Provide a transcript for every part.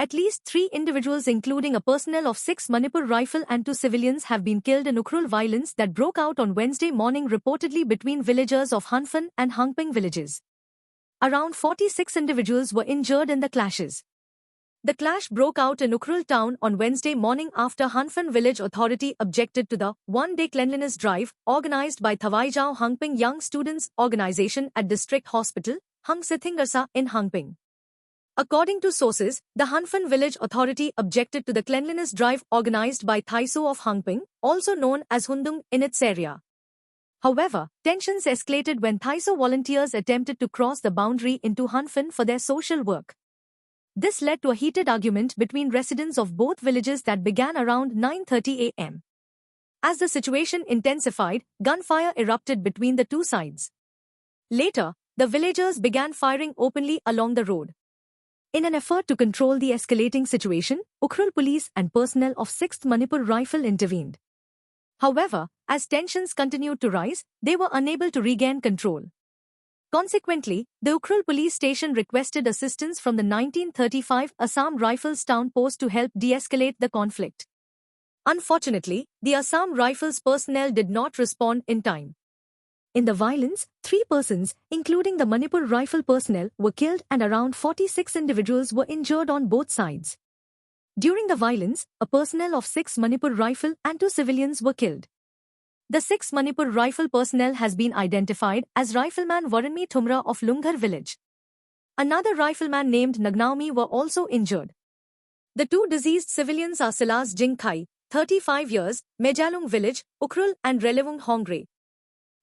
At least 3 individuals including a personnel of 6 Manipur Rifle and 2 civilians have been killed in Ukhrul violence that broke out on Wednesday morning reportedly between villagers of Hanfan and Hangping villages. Around 46 individuals were injured in the clashes. The clash broke out in Ukhrul town on Wednesday morning after Hanfan village authority objected to the one-day cleanliness drive organized by Thawaijao Hangping Young Students Organization at District Hospital, Hang Sithingarsa in Hangping. According to sources, the Hanfan village authority objected to the cleanliness drive organized by Thaiso of Hangping, also known as Hundung, in its area. However, tensions escalated when Thaiso volunteers attempted to cross the boundary into Hanfan for their social work. This led to a heated argument between residents of both villages that began around 9:30 a.m. As the situation intensified, gunfire erupted between the two sides. Later, the villagers began firing openly along the road. In an effort to control the escalating situation, Ukhrul police and personnel of 6th Manipur Rifle intervened. However, as tensions continued to rise, they were unable to regain control. Consequently, the Ukhrul police station requested assistance from the 1935 Assam Rifles town post to help de-escalate the conflict. Unfortunately, the Assam Rifles personnel did not respond in time. In the violence, 3 persons, including the Manipur Rifle personnel, were killed and around 46 individuals were injured on both sides. During the violence, a personnel of 6 Manipur Rifle and 2 civilians were killed. The 6 Manipur Rifle personnel has been identified as Rifleman Waranmi Thumra of Lunghar village. Another rifleman named Nagnaumi were also injured. The 2 deceased civilians are Silas Jingkhai, 35 years, Mejalung village, Ukhrul, and Relevung Hongre,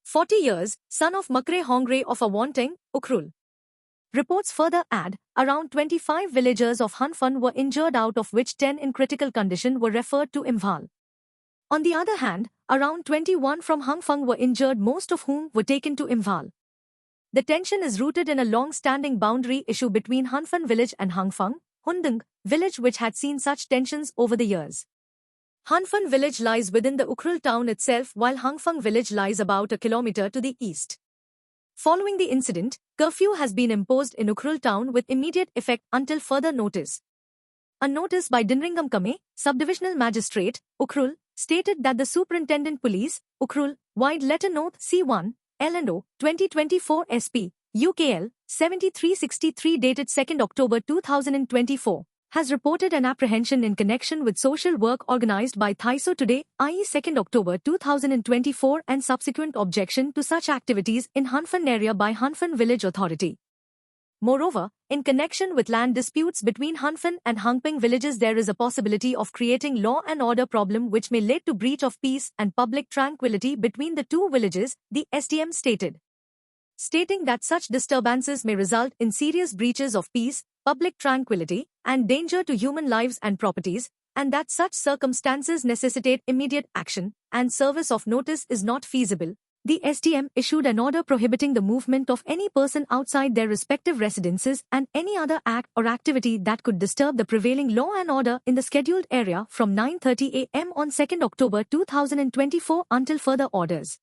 40 years, son of Makre Hongre of Awanteng, Ukhrul. Reports further add, around 25 villagers of Hanfan were injured, out of which 10 in critical condition were referred to Imphal. On the other hand, around 21 from Hangphang were injured, most of whom were taken to Imphal. The tension is rooted in a long-standing boundary issue between Hanfan village and Hangphang, Hundung village, which had seen such tensions over the years. Hanfan village lies within the Ukhrul town itself, while Hangphang village lies about a kilometer to the east. Following the incident, curfew has been imposed in Ukhrul town with immediate effect until further notice. A notice by Dinringam Kame, Subdivisional Magistrate, Ukhrul, stated that the Superintendent Police, Ukhrul, Wide Letter Note C1, L&O, 2024 SP, UKL, 7363 dated 2nd October 2024, has reported an apprehension in connection with social work organized by Thaiso today, i.e. 2nd October 2024, and subsequent objection to such activities in Hanfan area by Hanfan Village Authority. Moreover, in connection with land disputes between Hanfan and Hangping villages, there is a possibility of creating law and order problem which may lead to breach of peace and public tranquility between the 2 villages, the SDM stated. Stating that such disturbances may result in serious breaches of peace, public tranquility, and danger to human lives and properties, and that such circumstances necessitate immediate action, and service of notice is not feasible, the SDM issued an order prohibiting the movement of any person outside their respective residences and any other act or activity that could disturb the prevailing law and order in the scheduled area from 9:30 a.m. on 2nd October 2024 until further orders.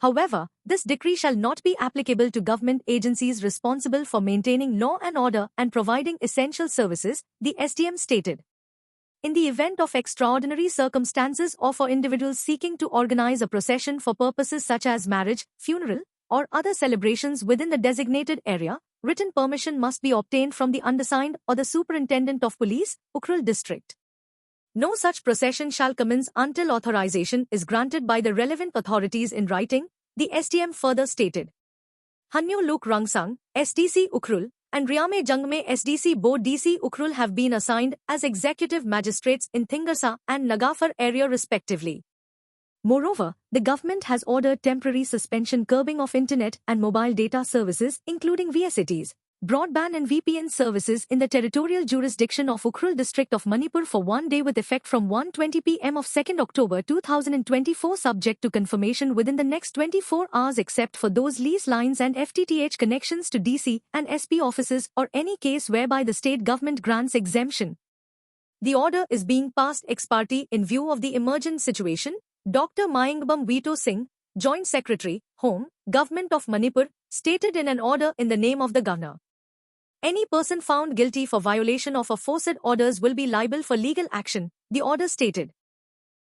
However, this decree shall not be applicable to government agencies responsible for maintaining law and order and providing essential services, the SDM stated. In the event of extraordinary circumstances or for individuals seeking to organize a procession for purposes such as marriage, funeral, or other celebrations within the designated area, written permission must be obtained from the undersigned or the Superintendent of Police, Ukhrul District. No such procession shall commence until authorization is granted by the relevant authorities in writing, the SDM further stated. Hanyo Luk Rangsang, SDC Ukhrul, and Riame Jangme SDC Bo DC Ukhrul have been assigned as executive magistrates in Thingarsa and Nagafar area respectively. Moreover, the government has ordered temporary suspension curbing of internet and mobile data services including VSATs, broadband and VPN services in the territorial jurisdiction of Ukhrul district of Manipur for 1 day with effect from 1:20 p.m. of 2nd October 2024 subject to confirmation within the next 24 hours except for those lease lines and FTTH connections to DC and SP offices or any case whereby the state government grants exemption. The order is being passed ex parte in view of the emergent situation, Dr. Mayangbam Vito Singh, Joint Secretary, Home, Government of Manipur, stated in an order in the name of the Governor. Any person found guilty for violation of aforesaid orders will be liable for legal action, the order stated.